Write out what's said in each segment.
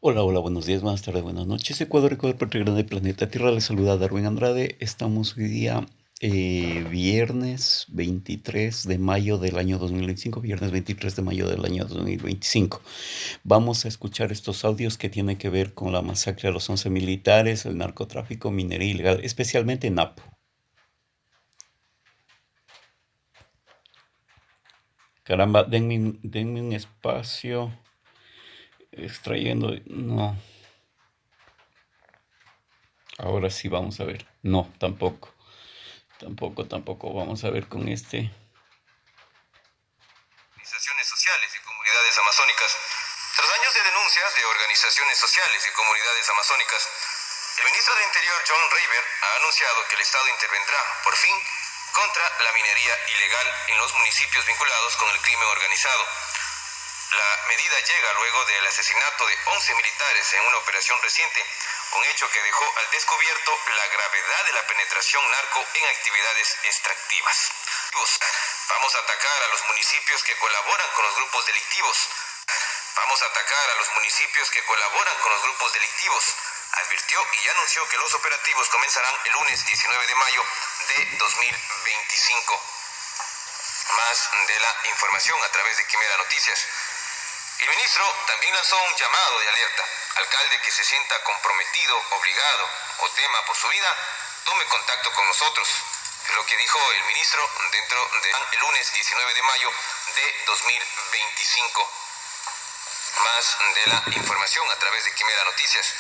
Hola, hola, buenos días, buenas tardes, buenas noches. Ecuador, Patria Grande, Planeta Tierra. Les saluda Darwin Andrade. Estamos hoy día viernes 23 de mayo del año 2025, viernes 23 de mayo del año 2025. Vamos a escuchar estos audios que tienen que ver con la masacre a los 11 militares, el narcotráfico, minería ilegal, especialmente en Napo. Caramba, denme un espacio. Extrayendo. No, ahora sí vamos a ver. No, tampoco. Tampoco. Vamos a ver con este. Organizaciones sociales y comunidades amazónicas. Tras años de denuncias de organizaciones sociales y comunidades amazónicas, el ministro del Interior, John Rayber, ha anunciado que el Estado intervendrá, por fin, contra la minería ilegal en los municipios vinculados con el crimen organizado. La medida llega luego del asesinato de 11 militares en una operación reciente, un hecho que dejó al descubierto la gravedad de la penetración narco en actividades extractivas. Vamos a atacar a los municipios que colaboran con los grupos delictivos. Vamos a atacar a los municipios que colaboran con los grupos delictivos, advirtió y anunció que los operativos comenzarán el lunes 19 de mayo de 2025. Más de la información a través de Quimera Noticias. El ministro también lanzó un llamado de alerta. Alcalde que se sienta comprometido, obligado o tema por su vida, tome contacto con nosotros. Es lo que dijo el ministro dentro del lunes 19 de mayo de 2025. Más de la información a través de Quimera Noticias.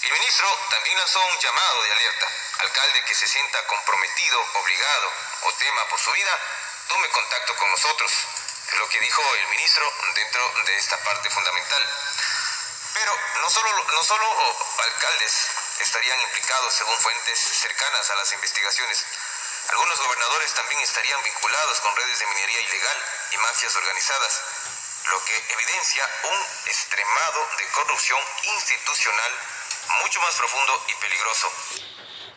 El ministro también lanzó un llamado de alerta. Alcalde que se sienta comprometido, obligado o tema por su vida, tome contacto con nosotros. Es lo que dijo el ministro dentro de esta parte fundamental. Pero no solo alcaldes estarían implicados según fuentes cercanas a las investigaciones. Algunos gobernadores también estarían vinculados con redes de minería ilegal y mafias organizadas, lo que evidencia un extremado de corrupción institucional mucho más profundo y peligroso.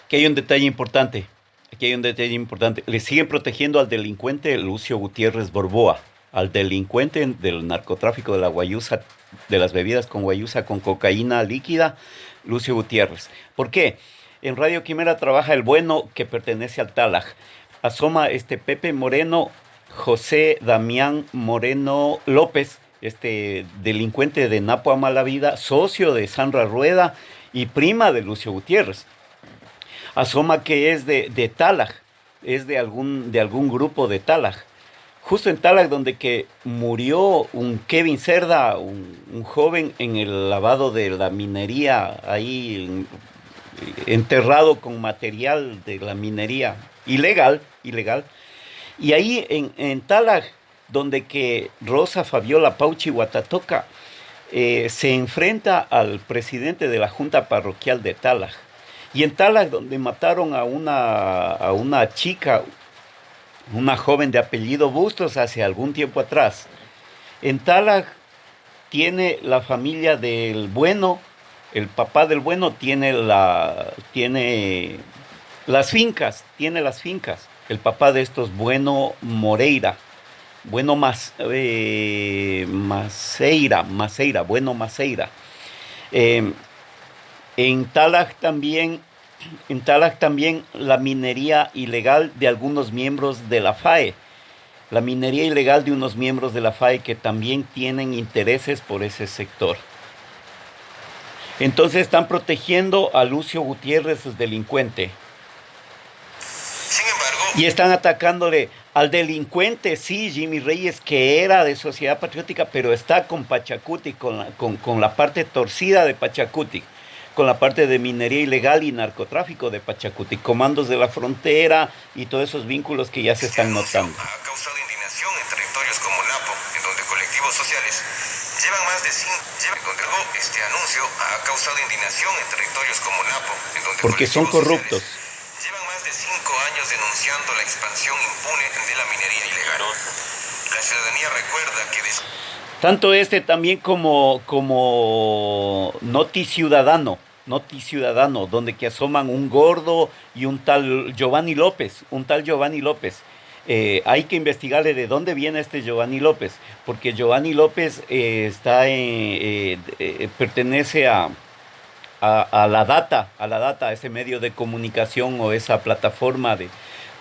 Aquí hay un detalle importante. Le siguen protegiendo al delincuente Lucio Gutiérrez Borboa, al delincuente del narcotráfico de la guayusa, de las bebidas con guayusa con cocaína líquida, Lucio Gutiérrez. ¿Por qué? En Radio Quimera trabaja el bueno que pertenece al Talaj. Asoma Pepe Moreno, José Damián Moreno López, delincuente de Napo a Mala Vida, socio de Sandra Rueda y prima de Lucio Gutiérrez. Asoma que es de Talaj, es de algún grupo de Talaj. Justo en Talaj donde que murió un Kevin Cerda, un joven en el lavado de la minería, ahí enterrado con material de la minería ilegal. Y ahí en Talaj, donde que Rosa Fabiola Pauchi Guatatoca se enfrenta al presidente de la Junta Parroquial de Talaj. Y en Talaj, donde mataron a una chica, una joven de apellido Bustos hace algún tiempo atrás. En Talaj tiene la familia del bueno, el papá del bueno tiene tiene las fincas. El papá de estos, Bueno Moreira, Bueno Maceira. Eh, en Talaj también la minería ilegal de algunos miembros de la FAE. La minería ilegal de unos miembros de la FAE que también tienen intereses por ese sector. Entonces están protegiendo a Lucio Gutiérrez, el delincuente. Sin embargo, Y están atacándole al delincuente, sí, Jimmy Reyes, que era de Sociedad Patriótica, pero está con Pachacuti, con la parte torcida de Pachacuti, con la parte de minería ilegal y narcotráfico de Pachacuti, comandos de la frontera y todos esos vínculos que ya se están notando. ha causado indignación en territorios como Napo, en donde colectivos sociales llevan más de 5 este anuncio ha causado indignación en territorios como Napo, en donde Porque son corruptos. llevan más de 5 años denunciando la expansión impune de la minería ilegal. La ciudadanía recuerda que Tanto también como Noti Ciudadano, donde que asoman un gordo y un tal Giovanni López, hay que investigarle de dónde viene este Giovanni López, porque Giovanni López pertenece a la data, a ese medio de comunicación o esa plataforma de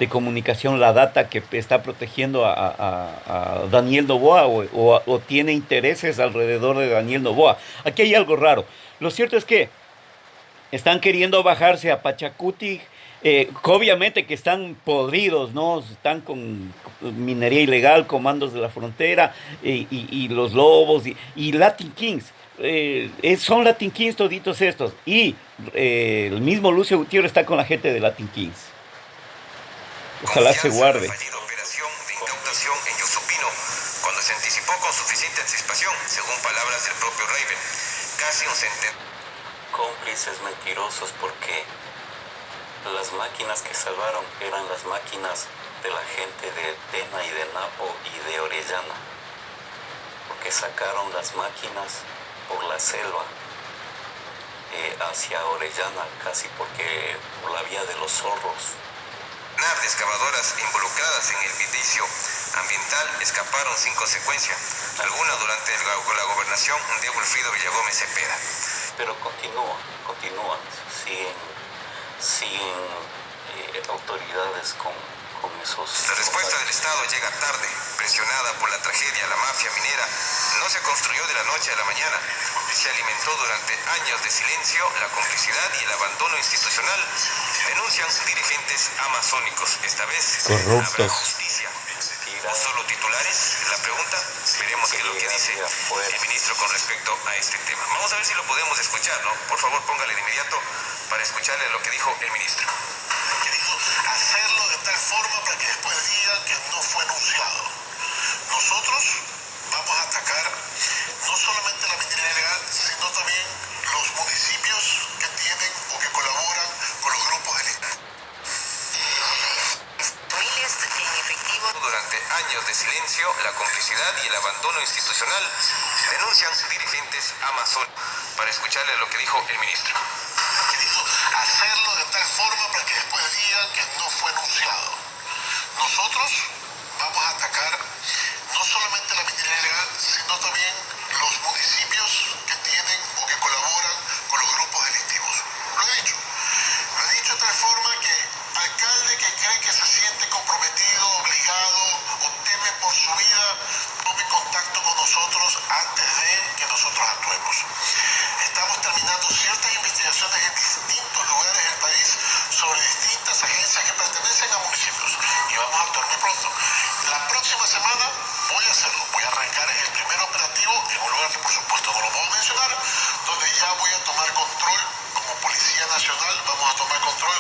comunicación, la data que está protegiendo a Daniel Noboa o tiene intereses alrededor de Daniel Noboa. Aquí hay algo raro. Lo cierto es que están queriendo bajarse a Pachacuti, obviamente que están podridos, ¿no? Están con minería ilegal, comandos de la frontera y los lobos y Latin Kings. Son Latin Kings toditos estos. Y el mismo Lucio Gutiérrez está con la gente de Latin Kings. Ojalá se Confianza en la guarde. fallida operación de incautación en Yusupino, cuando se anticipó con suficiente anticipación, según palabras del propio Raven, casi un centenar. Cómplices mentirosos, porque las máquinas que salvaron eran las máquinas de la gente de Tena y de Napo y de Orellana, porque sacaron las máquinas por la selva hacia Orellana, casi porque por la vía de los zorros. De excavadoras involucradas en el vidicio ambiental escaparon sin consecuencia alguna durante la gobernación de Wilfrido Villagómez Cepeda. Pero continúa, siguen autoridades con esos... La respuesta del Estado llega tarde, presionada por la tragedia. La mafia minera no se construyó de la noche a la mañana. Se alimentó durante años de silencio, la complicidad y el abandono institucional. Denuncian dirigentes amazónicos. Esta vez Corruptos. habrá justicia. ¿O solo titulares? La pregunta, veremos qué es lo que dice el ministro con respecto a este tema. Vamos a ver si lo podemos escuchar, ¿no? Por favor, póngale de inmediato para escucharle lo que dijo el ministro. Hacerlo de tal forma para que después digan que no fue anunciado. Nosotros vamos a atacar no solamente la minería ilegal, sino también los municipios que tienen o que colaboran con los grupos delictivos. Durante años de silencio, la complicidad y el abandono institucional, denuncian dirigentes amazónicos. Para escucharle lo que dijo el ministro. Hacerlo de tal forma para que después digan que no fue anunciado. Nosotros vamos a atacar no solamente la minería ilegal, sino también los municipios que tienen o que colaboran con los grupos delictivos. Lo he dicho de tal forma que alcalde que cree que se siente comprometido, obligado o teme por su vida, tome contacto con nosotros antes de que nosotros actuemos. Estamos terminando ciertas investigaciones en distintos lugares del país sobre distintas agencias que pertenecen a municipios y vamos a actuar muy pronto. La próxima semana voy a hacerlo, voy a arrancar el primer operativo en un lugar que por supuesto no lo puedo mencionar, donde ya voy a tomar control como Policía Nacional, vamos a tomar control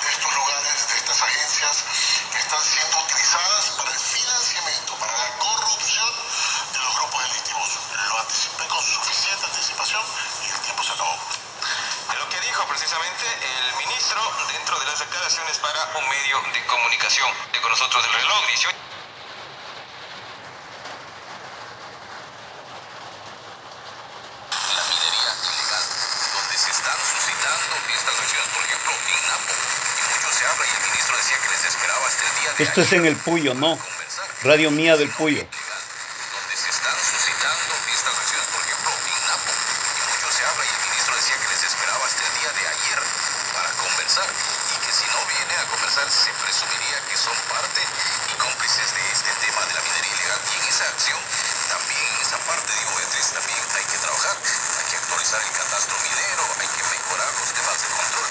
de estos lugares, de estas agencias que están siendo utilizadas para el financiamiento, para la corrupción de los grupos delictivos. Lo anticipé con suficiente anticipación y el tiempo se acabó. De lo que dijo precisamente el ministro dentro de las declaraciones para un medio de comunicación. Con nosotros el reloj 18. La minería ilegal, donde se están suscitando estas acciones, por ejemplo, en Napo, y mucho se habla y el ministro decía que les esperaba hasta el día de Esto es en el Puyo, ¿no? Radio Mía del Puyo. Donde se están suscitando estas acciones, por ejemplo, en Napo, y mucho se habla y el ministro decía que les esperaba hasta el día de ayer para conversar y que si no viene a conversar se presumiría que son parte y cómplices de este tema de la minería ilegal. Y en esa acción, también en esa parte, digo, Beatriz, también hay que trabajar, hay que actualizar el catastro minero, hay que mejorar los temas de control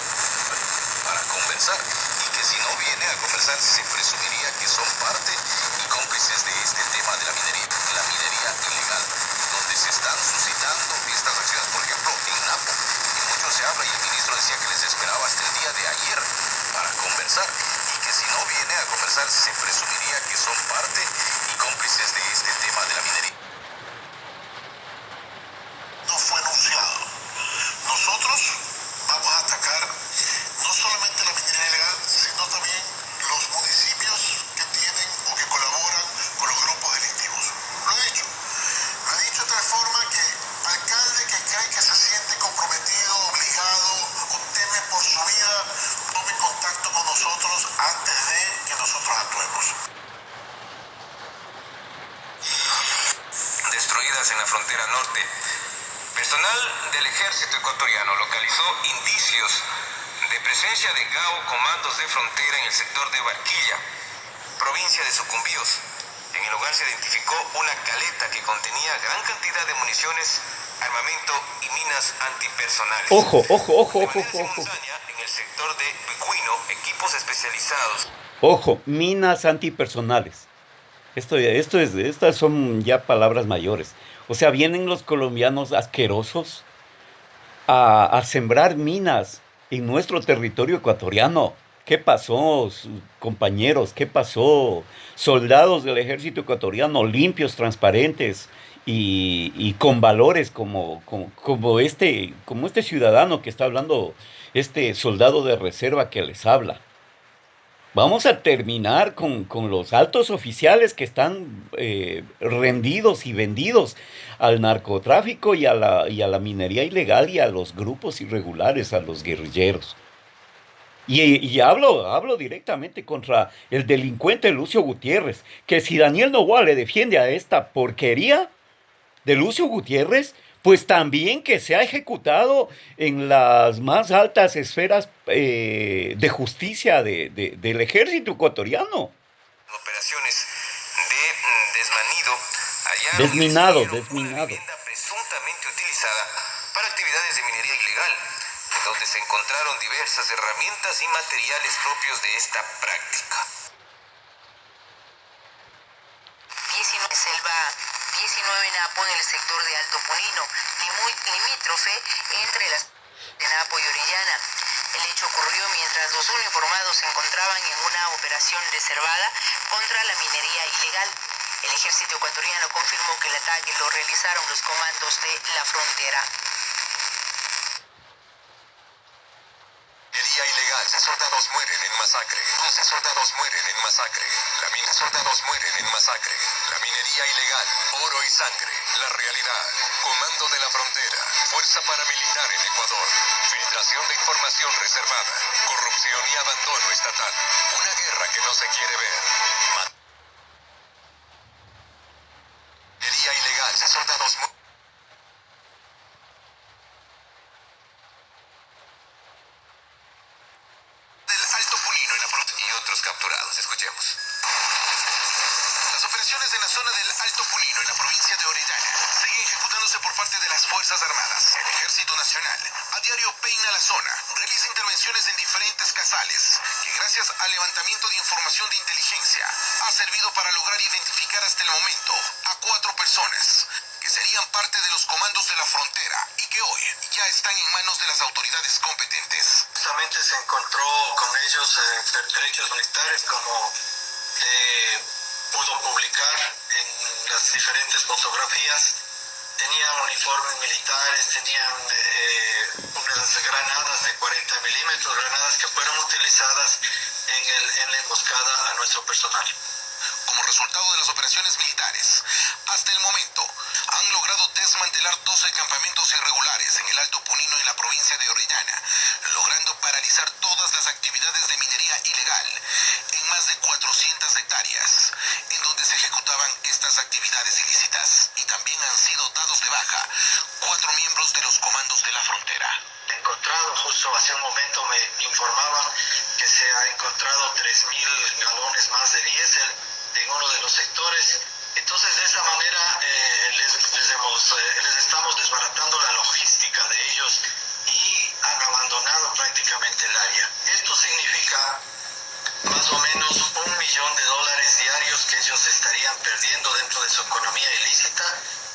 para conversar y que si no viene a conversar se presumiría que son parte y cómplices de este tema de la minería ilegal, donde se están suscitando estas acciones, por ejemplo, en Napo, y mucho se habla y el ministro decía que les esperaba hasta el día de ayer para conversar y que si no viene a conversar se presumiría que son parte y cómplices de este tema de la minería. No fue anunciado. Nosotros vamos a atacar no solamente la minería ilegal, sino también los municipios que tienen o que colaboran con los grupos delictivos. Lo he dicho de tal forma que alcalde que cree que se siente comprometido, obligado o teme por su vida, tome contacto con nosotros antes de que nosotros actuemos. Personal del ejército ecuatoriano localizó indicios de presencia de GAO comandos de frontera en el sector de Barquilla, provincia de Sucumbíos. En el lugar se identificó una caleta que contenía gran cantidad de municiones, armamento y minas antipersonales. Ojo, ojo, ojo, De ojo, manera ojo, ojo. simultánea, en el sector de Picuino, equipos especializados. Ojo, minas antipersonales. Estas son ya palabras mayores. O sea, vienen los colombianos asquerosos a sembrar minas en nuestro territorio ecuatoriano. ¿Qué pasó, compañeros? ¿Qué pasó? Soldados del ejército ecuatoriano limpios, transparentes y con valores como este ciudadano que está hablando, este soldado de reserva que les habla. Vamos a terminar con los altos oficiales que están rendidos y vendidos al narcotráfico y a la minería ilegal y a los grupos irregulares, a los guerrilleros. Y hablo directamente contra el delincuente Lucio Gutiérrez, que si Daniel Noboa le defiende a esta porquería de Lucio Gutiérrez, pues también que sea ejecutado en las más altas esferas de justicia del ejército ecuatoriano. Operaciones de desmanido hallaron y Desminado, destruyeron una desminado. vivienda presuntamente utilizada para actividades de minería ilegal, donde se encontraron diversas herramientas y materiales propios de esta práctica. 19 Selva, 19 Napo en el sector de Alto Punino, limítrofe entre las de Napo y Orellana. El hecho ocurrió mientras los uniformados se encontraban en una operación reservada contra la minería ilegal. El ejército ecuatoriano confirmó que el ataque lo realizaron los comandos de la frontera. Minería ilegal, 11 soldados mueren en masacre. 11 soldados mueren en masacre. Soldados mueren en masacre. La minería ilegal, oro y sangre. La realidad. Comando de la frontera. Fuerza paramilitar en Ecuador. Filtración de información reservada. Corrupción y abandono estatal. Una guerra que no se quiere ver. Minería ilegal, 11 soldados mueren. Y otros capturados. Escuchemos. Las operaciones en la zona del Alto Punino, en la provincia de Orellana, siguen ejecutándose por parte de las Fuerzas Armadas. El Ejército Nacional a diario peina la zona, realiza intervenciones en diferentes casales, que gracias al levantamiento de información de inteligencia, ha servido para lograr identificar hasta el momento a 4 personas, que serían parte de los comandos de la frontera y que hoy ya están en manos de las autoridades competentes. Justamente se encontró con ellos pertrechos militares, como pudo publicar en las diferentes fotografías. Tenían uniformes militares, tenían unas granadas de 40 milímetros, granadas que fueron utilizadas en la emboscada a nuestro personal. Como resultado de las operaciones militares, hasta el momento han logrado desmantelar 12 campamentos irregulares en el Alto Punino y la provincia de Orellana, logrando paralizar todas las actividades de minería ilegal en más de 400 hectáreas, en donde se ejecutaban estas actividades ilícitas, y también han sido dados de baja 4 miembros de los comandos de la frontera. Encontrado, justo hace un momento me informaban que se ha encontrado 3.000 galones más de diésel en uno de los sectores. Entonces, de esa manera les estamos desbaratando la logística de ellos y han abandonado prácticamente el área. Esto significa más o menos $1 millón diarios que ellos estarían perdiendo dentro de su economía ilícita.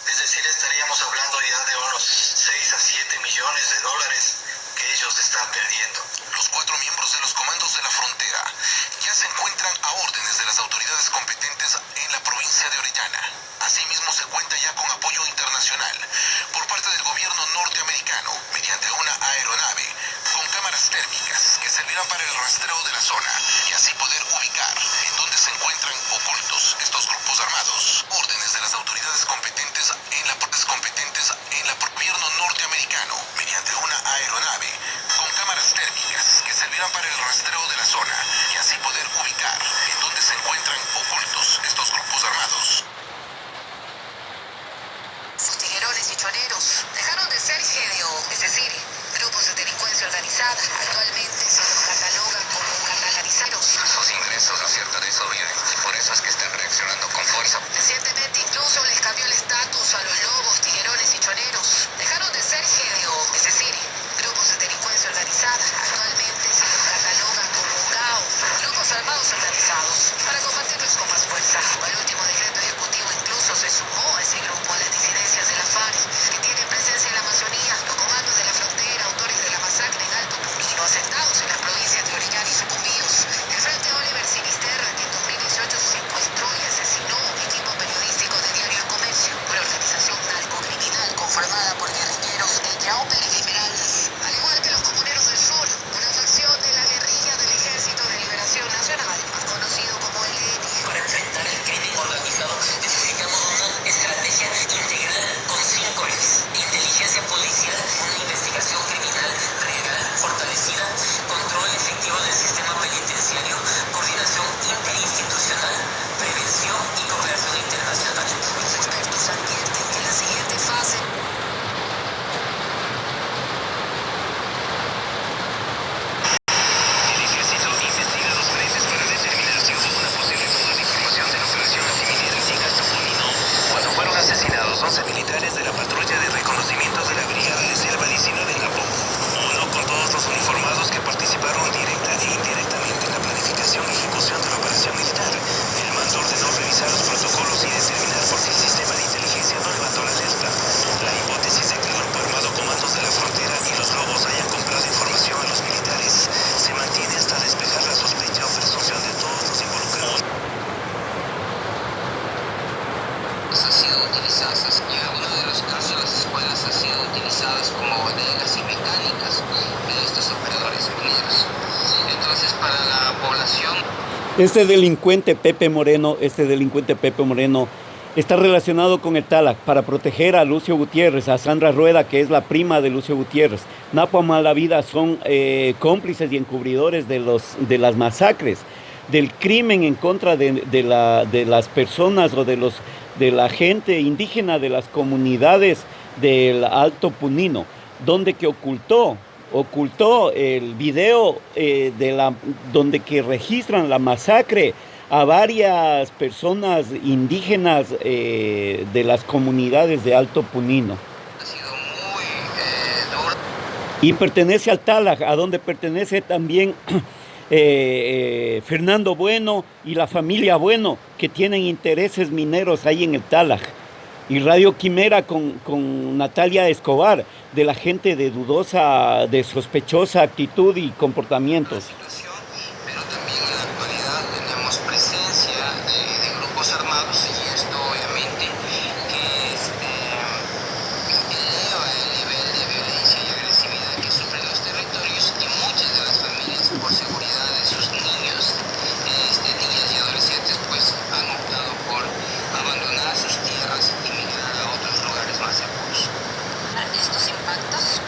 Es decir, estaríamos hablando ya de unos 6 a 7 millones de dólares que ellos están perdiendo. Los 4 miembros de los comandos de la frontera ya se encuentran a órdenes de las autoridades competentes en la provincia de Orellana. Asimismo, se cuenta ya con apoyo internacional por parte del gobierno norteamericano mediante una aeronave con cámaras térmicas que servirán para el rastreo de la zona y así poder ubicar en dónde se encuentran ocultos estos grupos armados. Órdenes de las autoridades competentes en la gobierno norteamericano mediante una aeronave con cámaras térmicas que servirán para el rastreo de la zona y así poder ubicar en dónde se encuentran ocultos estos grupos armados. Sus tiguerones y choreros dejaron de ser delincuencia organizada. Actualmente se los cataloga como catalaneros. Sus ingresos acerca de eso viven y por eso es que están reaccionando con fuerza. Recientemente incluso les cambió el estatus a los lobos, tiguerones y choneros. Dejaron de ser GDO, es decir, grupos de delincuencia organizada. Actualmente se los cataloga como GAO, grupos armados organizados, para combatirlos con más fuerza. El último decreto ejecutivo incluso se sumó a ese grupo a las disidencias de la FARC, que tienen presencia en la Amazonía, los comandos de la frontera, autores de la masacre en Alto Punino, asentados en las provincias de Orellana y Sucumbíos. El Frente Oliver Sinisterra, que en 2018 secuestró y asesinó un equipo periodístico de Diario El Comercio, una organización narcocriminal conformada por guerrilleros de Yaope y Esmeraldas, al igual que los comuneros del sur, una facción de la guerrilla del Ejército de Liberación Nacional, más conocido como el ELN. Para enfrentar el crimen organizado necesitamos una estrategia integral con 5 ejes: inteligencia policial, una investigación criminal real fortalecida, control efectivo del sistema penitenciario, coordinación interinstitucional, prevención y cooperación internacional. Los expertos advierten que la siguiente fase El ejército investiga los frentes para determinar si hubo una posible fuga de información de la operación antimineras en Alto Punino, cuando fueron asesinados 11 militares de la patrulla de reconocimiento de la Brigada de Selva 19 en Napo. Uno con todos los uniformados que participaron directa e indirectamente en la planificación y ejecución de la operación militar. El mando ordenó revisar los protocolos y determinar por qué el sistema de inteligencia no levantó la alerta. La hipótesis de que el grupo armado Comandos de la Frontera y los Lobos hayan comprado información a los militares se mantiene hasta despejar la sospecha o presunción de todos los involucrados. Han sido utilizadas, y en algunos de los casos las escuelas han sido utilizadas como bodegas y mecánicas de estos operadores mineros. Entonces, para la población Este delincuente Pepe Moreno está relacionado con el TALAC para proteger a Lucio Gutiérrez, a Sandra Rueda, que es la prima de Lucio Gutiérrez. Napo Malavida son cómplices y encubridores de las masacres, del crimen en contra de las personas o de la gente indígena de las comunidades del Alto Punino, donde que ocultó el video donde que registran la masacre a varias personas indígenas de las comunidades de Alto Punino. ha sido muy duro. Y pertenece al TALAC, a donde pertenece también Fernando Bueno y la familia Bueno, que tienen intereses mineros ahí en el TALAC. Y Radio Quimera con Natalia Escobar, de la gente de dudosa, de sospechosa actitud y comportamientos. Pero también en la actualidad tenemos presencia de grupos armados, y esto obviamente que eleva el nivel de violencia y agresividad que sufren los territorios, y muchas de las familias, por seguridad de sus niños, niñas y adolescentes, pues han optado por abandonar sus tierras y migrar a otros lugares más seguros. estos impactos.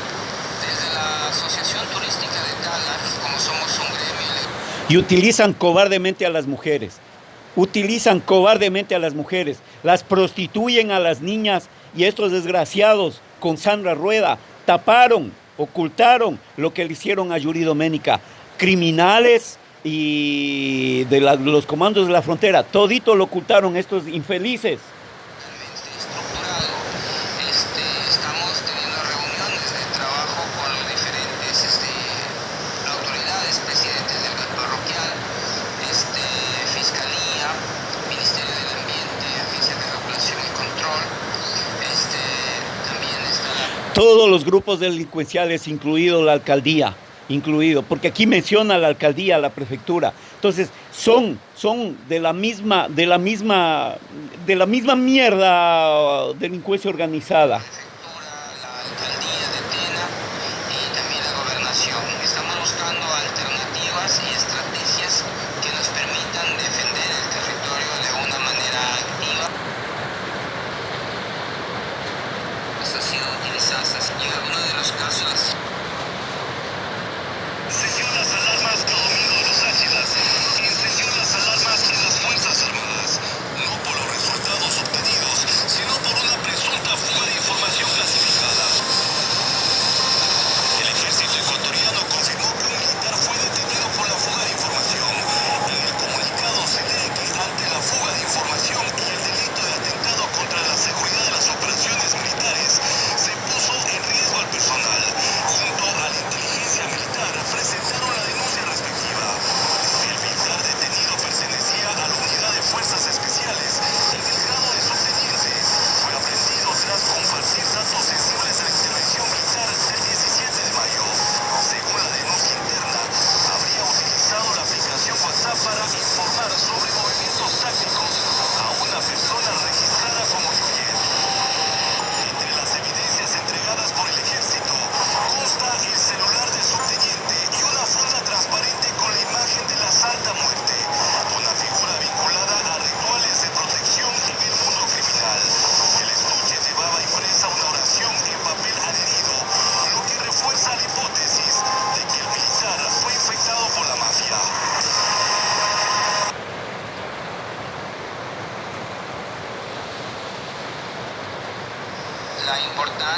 Desde la Asociación Turística de TALAC, como somos un gremio, Y utilizan cobardemente a las mujeres. Las prostituyen a las niñas, y estos desgraciados con Sandra Rueda taparon, ocultaron lo que le hicieron a Yuri Doménica. Criminales y los comandos de la frontera, todito lo ocultaron estos infelices. estructurado. Estamos teniendo reuniones de trabajo con los diferentes autoridades, presidentes del parroquial, Fiscalía, Ministerio del Ambiente, Agencia de Regulación y Control. También está Todos los grupos delincuenciales, incluido la alcaldía, porque aquí menciona la alcaldía, la prefectura. Entonces, son de la misma mierda, delincuencia organizada. la alcaldía de Tena y también la gobernación. Estamos buscando alternativas y estrategias que nos permitan defender el territorio de una manera activa. Han sido utilizadas, y en algunos de los casos Encendieron las alarmas Domingo de los Áchilas. Encendieron las alarmas en las Fuerzas Armadas. No por los resultados obtenidos, sino por una presunta fuga de información clasificada. El ejército ecuatoriano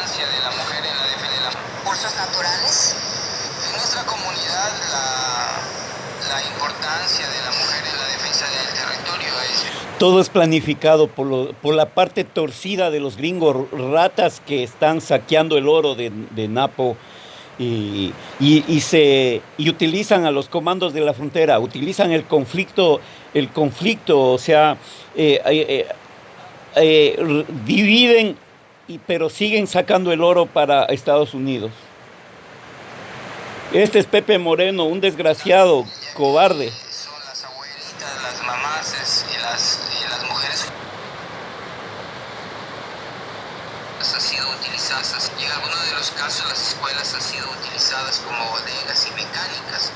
importancia de la mujer en la defensa de la... ¿Recursos naturales? En nuestra comunidad la importancia de la mujer en la defensa del territorio es... Todo es planificado por la parte torcida de los gringos ratas que están saqueando el oro de Napo y utilizan a los comandos de la frontera, utilizan el conflicto, o sea, dividen, pero siguen sacando el oro para Estados Unidos. Este es Pepe Moreno, un desgraciado, cobarde. Son las abuelitas, las mamás y las mujeres. Han sido utilizadas y en algunos de los casos las escuelas han sido utilizadas como bodegas y mecánicas.